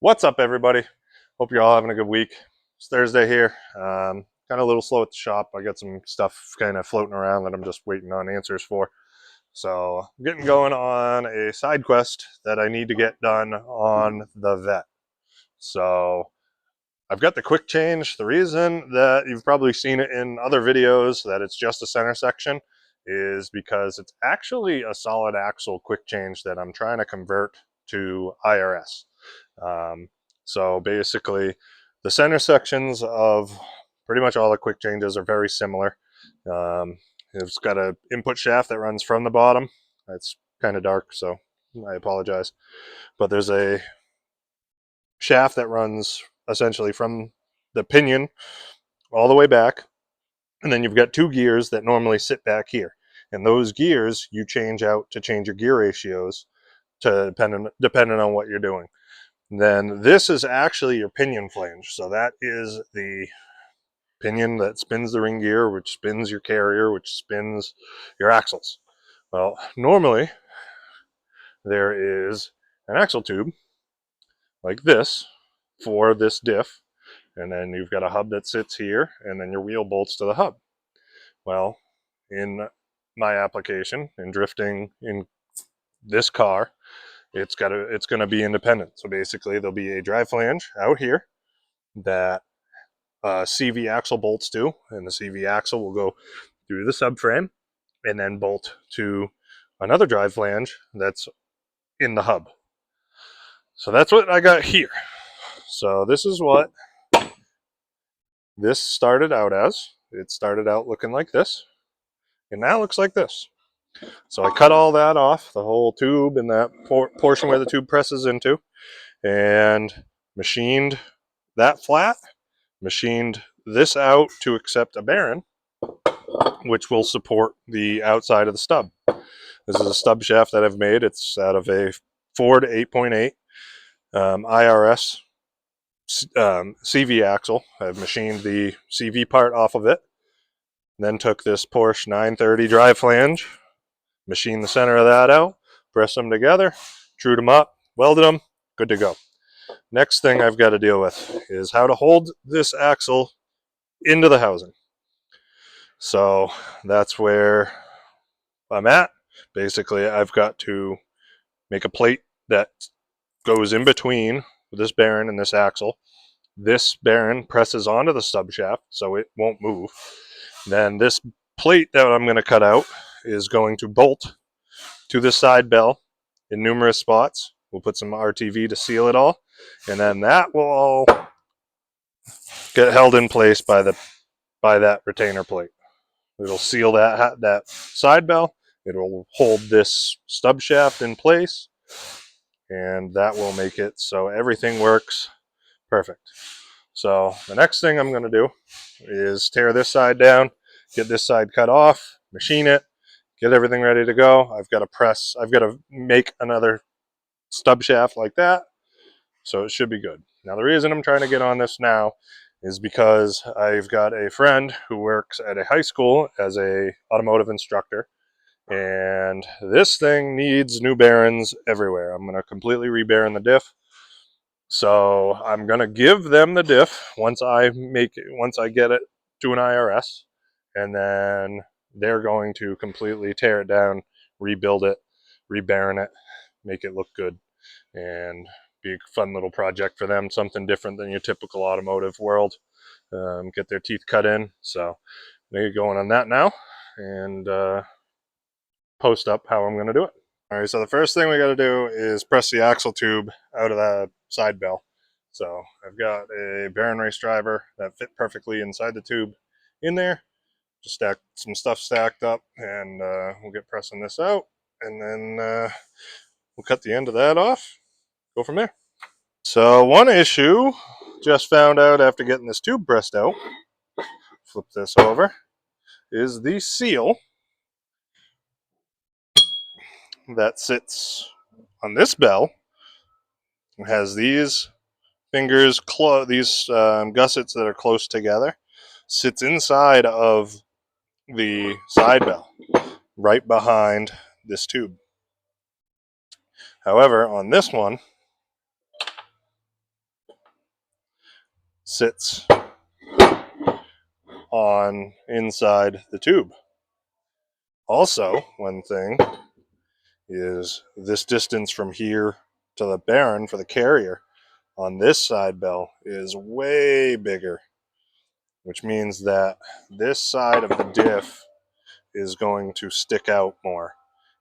What's up, everybody? Hope you're all having a good week. It's Thursday here. Kind of a little slow at the shop. I got some stuff kind of floating around that I'm just waiting on answers for. So I'm getting going on a side quest that I need to get done on the vet. So I've got the quick change. The reason that you've probably seen it in other videos that it's just a center section is because it's actually a solid axle quick change that I'm trying to convert to IRS. Um, so basically, the center sections of pretty much all the quick changes are very similar. It's got an input shaft that runs from the bottom. It's kind of dark, so I apologize. But there's a shaft that runs essentially from the pinion all the way back. And then you've got two gears that normally sit back here. And those gears you change out to change your gear ratios to depending on what you're doing. Then this is actually your pinion flange. So that is the pinion that spins the ring gear, which spins your carrier, which spins your axles. Well, normally there is an axle tube like this for this diff, and then you've got a hub that sits here, and then your wheel bolts to the hub. Well, in my application, in drifting in this car, it's going to be independent. So basically, there'll be a drive flange out here that CV axle bolts to, and the CV axle will go through the subframe and then bolt to another drive flange that's in the hub. So that's what I got here. So this is what this started out as. It started out looking like this, and now it looks like this. So I cut all that off, the whole tube and that portion where the tube presses into, and machined that flat, machined this out to accept a bearing, which will support the outside of the stub. This is a stub shaft that I've made. It's out of a Ford 8.8 IRS CV axle. I've machined the CV part off of it, then took this Porsche 930 drive flange, machined the center of that out, pressed them together, trued them up, welded them, good to go. Next thing I've got to deal with is how to hold this axle into the housing. So that's where I'm at. Basically, I've got to make a plate that goes in between this bearing and this axle. This bearing presses onto the stub shaft so it won't move. Then this plate that I'm going to cut out is going to bolt to the side bell in numerous spots. We'll put some RTV to seal it all, and then that will all get held in place by that retainer plate. It'll seal that side bell. It will hold this stub shaft in place, and that will make it so everything works perfect. So the next thing I'm going to do is tear this side down, get this side cut off, machine it, get everything ready to go. I've got to make another stub shaft like that, so it should be good. Now the reason I'm trying to get on this now is because I've got a friend who works at a high school as a automotive instructor, and this thing needs new bearings everywhere. I'm going to completely rebearing the diff. So I'm going to give them the diff once I get it to an IRS, and then they're going to completely tear it down, rebuild it, rebearing it, make it look good, and be a fun little project for them, something different than your typical automotive world. Get their teeth cut in. So they get going on that now, and post up how I'm going to do it. All right, so the first thing we got to do is press the axle tube out of the side bell. So I've got a bearing race driver that fit perfectly inside the tube in there. Just stack some stuff stacked up, and we'll get pressing this out, and then we'll cut the end of that off, go from there. So one issue just found out after getting this tube pressed out, flip this over, is the seal that sits on this bell. It has these fingers, these gussets that are close together, sits inside of the side bell, right behind this tube. However, on this one, sits on inside the tube. Also, one thing is this distance from here to the bearing for the carrier on this side bell is way bigger, which means that this side of the diff is going to stick out more.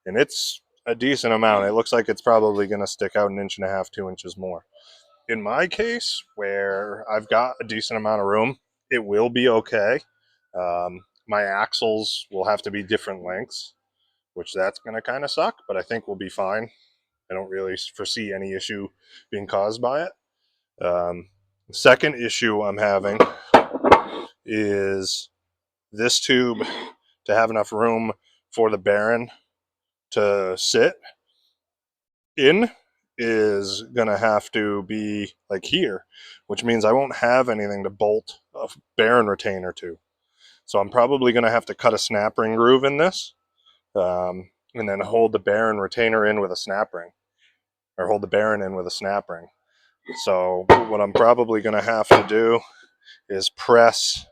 And it's a decent amount. It looks like it's probably going to stick out 1.5 to 2 inches more. In my case, where I've got a decent amount of room, it will be okay. My axles will have to be different lengths, which that's going to kind of suck, but I think we'll be fine. I don't really foresee any issue being caused by it. The second issue I'm having is this tube, to have enough room for the bearing to sit in, is going to have to be like here, which means I won't have anything to bolt a bearing retainer to. So I'm probably going to have to cut a snap ring groove in this, and then hold the bearing retainer in with a snap ring, or hold the bearing in with a snap ring. So what I'm probably going to have to do is press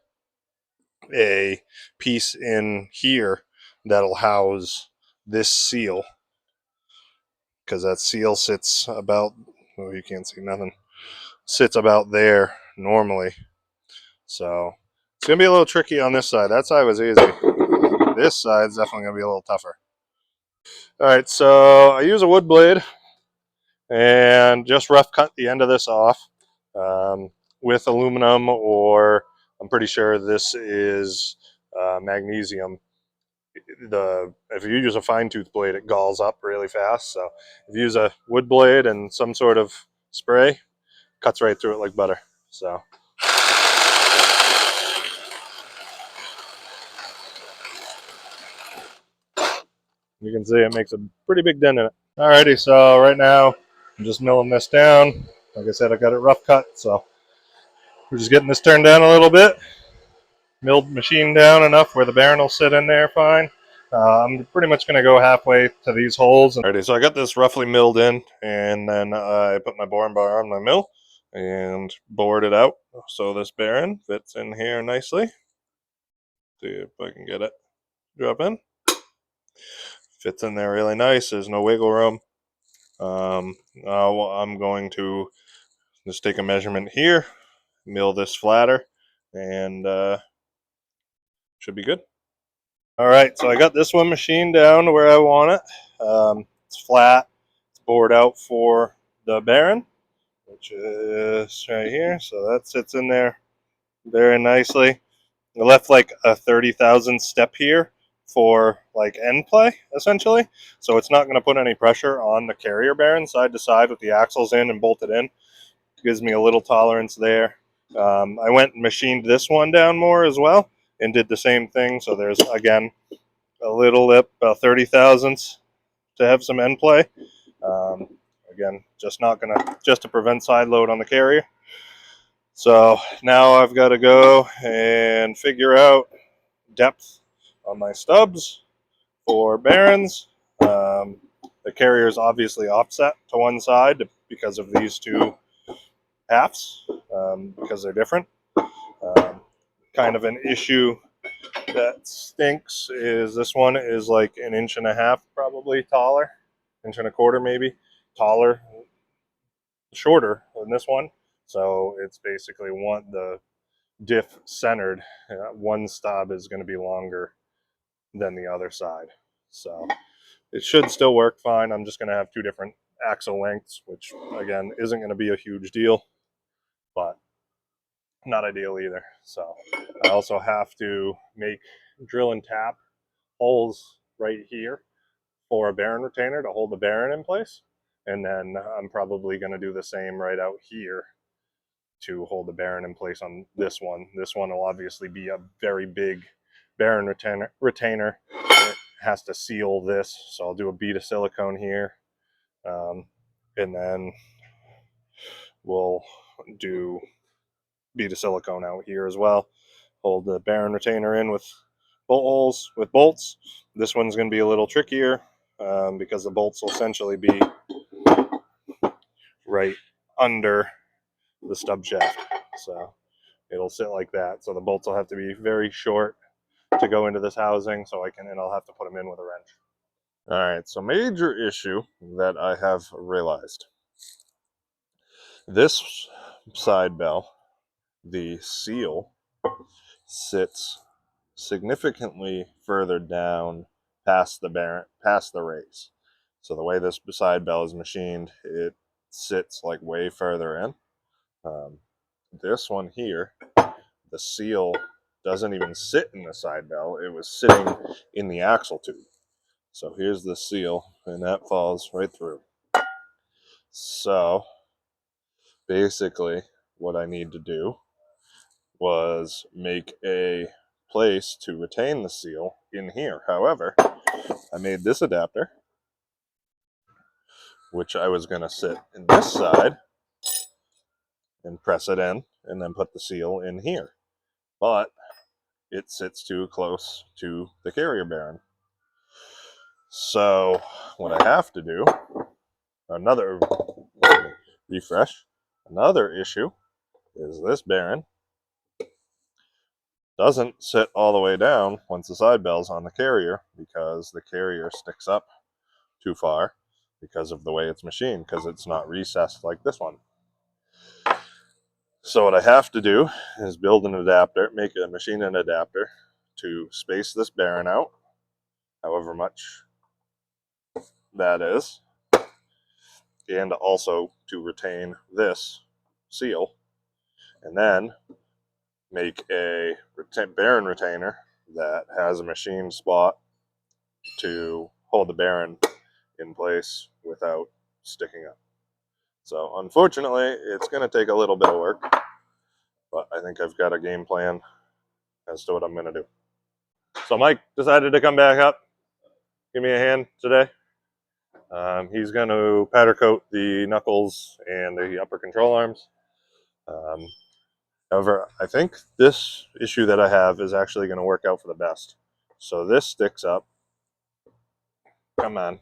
a piece in here that'll house this seal, because that seal sits about, well, you can't see nothing, sits about there normally. So it's going to be a little tricky on this side. That side was easy. This side's definitely going to be a little tougher. All right, so I use a wood blade and just rough cut the end of this off with aluminum, or I'm pretty sure this is magnesium. If you use a fine tooth blade, it galls up really fast. So if you use a wood blade and some sort of spray, cuts right through it like butter. So you can see it makes a pretty big dent in it. Alrighty, so right now I'm just milling this down. Like I said, I got it rough cut, so we're just getting this turned down a little bit. Milled machine down enough where the bearing will sit in there fine. I'm pretty much going to go halfway to these holes. Alrighty, so I got this roughly milled in, and then I put my boring bar on my mill and bored it out so this bearing fits in here nicely. See if I can get it drop in. Fits in there really nice. There's no wiggle room. Now I'm going to just take a measurement here, mill this flatter, and should be good. All right, so I got this one machined down to where I want it. It's flat. It's bored out for the bearing, which is right here. So that sits in there very nicely. I left like a 30,000 step here for like end play, essentially. So it's not going to put any pressure on the carrier bearing side to side with the axles in and bolted in. Gives me a little tolerance there. I went and machined this one down more as well and did the same thing. So there's, again, a little lip, about 30 thousandths to have some end play. Again, just to prevent side load on the carrier. So now I've got to go and figure out depth on my stubs for bearings. The carrier is obviously offset to one side because of these two halves, because they're different. Kind of an issue that stinks is this one is like 1.5 inches probably taller, 1.25 inches maybe taller, shorter than this one. So it's basically the diff centered. One stub is going to be longer than the other side. So it should still work fine. I'm just going to have two different axle lengths, which again isn't going to be a huge deal, but not ideal either. So I also have to drill and tap holes right here for a bearing retainer to hold the bearing in place. And then I'm probably going to do the same right out here to hold the bearing in place on this one. This one will obviously be a very big bearing retainer. It has to seal this, so I'll do a bead of silicone here, and then we'll do bead of silicone out here as well. Hold the bearing retainer in with bolt holes with bolts. This one's going to be a little trickier because the bolts will essentially be right under the stub shaft. So it'll sit like that. So the bolts will have to be very short to go into this housing, so and I'll have to put them in with a wrench. All right, so major issue that I have realized. This side bell, the seal sits significantly further down past the race. So the way this side bell is machined, it sits like way further in. This one here, the seal doesn't even sit in the side bell. It was sitting in the axle tube. So here's the seal, and that falls right through. So basically, what I need to do was make a place to retain the seal in here. However, I made this adapter, which I was going to sit in this side and press it in and then put the seal in here. But it sits too close to the carrier bearing. So what I have to do, another refresh, another issue is this bearing doesn't sit all the way down once the side bell's on the carrier, because the carrier sticks up too far because of the way it's machined, because it's not recessed like this one. So what I have to do is build an adapter, machine an adapter to space this bearing out, however much that is, and also to retain this seal, and then make a bearing retainer that has a machine spot to hold the bearing in place without sticking up. So unfortunately, it's going to take a little bit of work, but I think I've got a game plan as to what I'm going to do. So Mike decided to come back up, give me a hand today. He's going to powder coat the knuckles and the upper control arms. However, I think this issue that I have is actually going to work out for the best. So this sticks up, come on,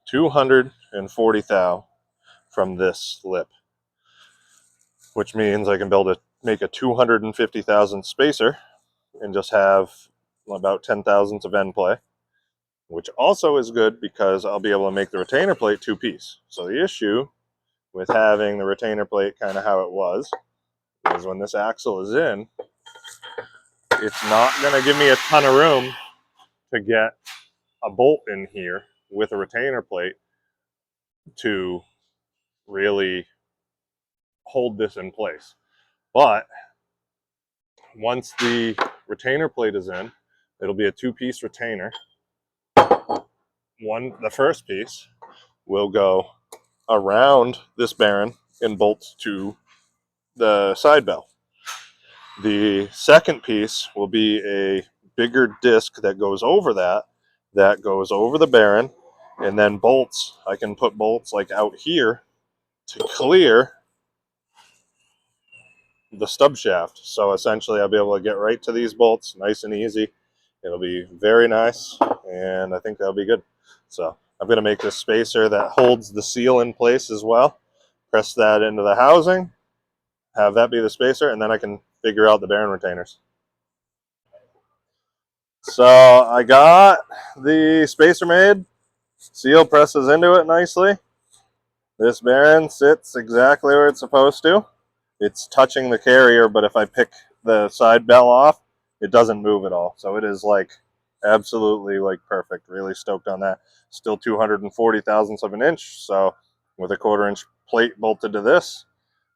240 thou from this lip, which means I can make a 250,000 spacer and just have about 10 thousandths of end play, which also is good because I'll be able to make the retainer plate two-piece. So the issue with having the retainer plate kind of how it was is when this axle is in, it's not going to give me a ton of room to get a bolt in here with a retainer plate to really hold this in place. But once the retainer plate is in, it'll be a two-piece retainer. The first piece will go around this bearing and bolt to the side bell. The second piece will be a bigger disc that goes over that goes over the bearing, and then bolts. I can put bolts like out here to clear the stub shaft. So essentially I'll be able to get right to these bolts nice and easy. It'll be very nice, and I think that'll be good. So I'm going to make this spacer that holds the seal in place as well. Press that into the housing, have that be the spacer, and then I can figure out the bearing retainers. So I got the spacer made. Seal presses into it nicely. This bearing sits exactly where it's supposed to. It's touching the carrier, but if I pick the side bell off, it doesn't move at all. So it is like absolutely like perfect. Really stoked on that. Still 240 thousandths of an inch. So with a 1/4 inch plate bolted to this,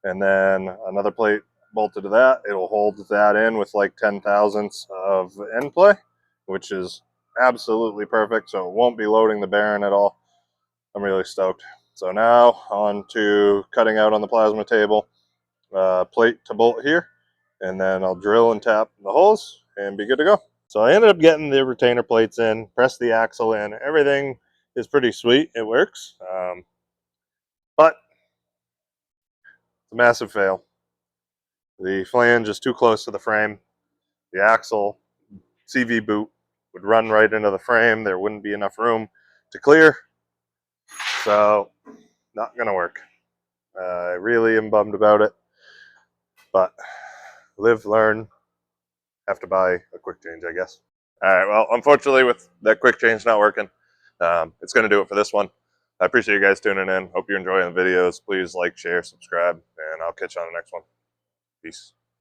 and then another plate bolted to that, it'll hold that in with like 10 thousandths of end play, which is absolutely perfect. So it won't be loading the bearing at all. I'm really stoked. So now on to cutting out on the plasma table, plate to bolt here, and then I'll drill and tap the holes and be good to go. So I ended up getting the retainer plates in, pressed the axle in. Everything is pretty sweet. It works, but it's a massive fail. The flange is too close to the frame. The axle CV boot would run right into the frame. There wouldn't be enough room to clear. So not going to work. I really am bummed about it. But live, learn, have to buy a quick change, I guess. All right, well, unfortunately, with that quick change not working, it's going to do it for this one. I appreciate you guys tuning in. Hope you're enjoying the videos. Please like, share, subscribe, and I'll catch you on the next one. Peace.